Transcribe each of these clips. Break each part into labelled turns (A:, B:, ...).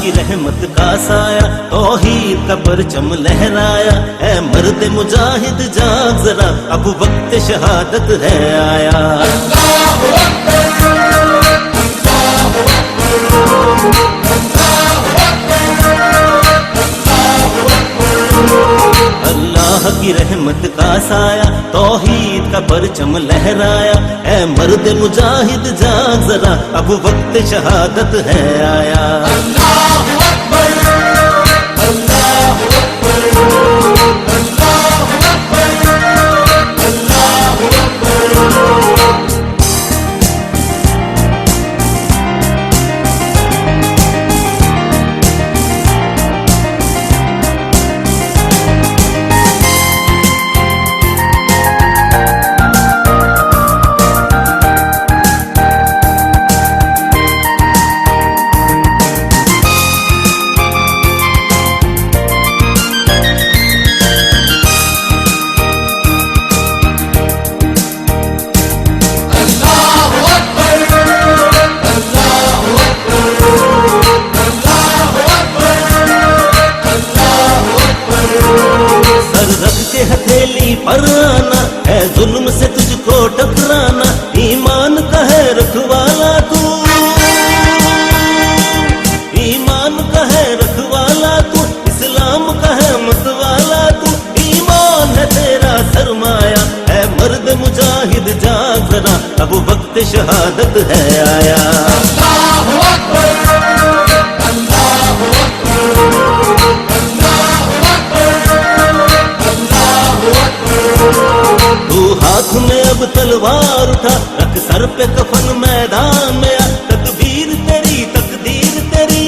A: की रहमत का साया, तौहीद का परचम लहराया। ऐ मर्द मुजाहिद जाग जरा, अब वक्त शहादत है आया।
B: अल्लाहु अकबर, अल्लाहु अकबर, अल्लाहु अकबर।
A: अल्लाह की रहमत का साया, तौहीद का परचम लहराया। ऐ मर्द मुजाहिद जाग जरा, अब वक्त शहादत है आया।
B: अल्लाहु अकबर, अल्लाहु अकबर, अल्लाहु अकबर, अल्लाहु अकबर।
A: हथेली पर आना है, जुल्म से तुझको टकराना। ईमान का है रखवाला तू, ईमान का है रखवाला तू, इस्लाम का है मतवाला तू। ईमान है तेरा सरमाया, है मर्द मुजाहिद जाग जरा, अब वक्त शहादत है आया।
B: अल्लाहु अकबर, अल्लाहु अकबर,
A: तू हाथ में अब तलवार उठा, रख सर पे कफन मैदान में आ। तकबीर तेरी तकदीर तेरी,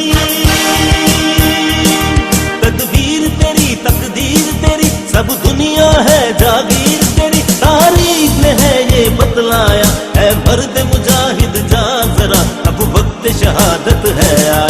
A: तकबीर तेरी तकदीर तेरी, सब दुनिया है जागीर तेरी। तारीख ने है ये बतलाया, है मर्द मुजाहिद जाग जरा, अब वक्त शहादत है आया।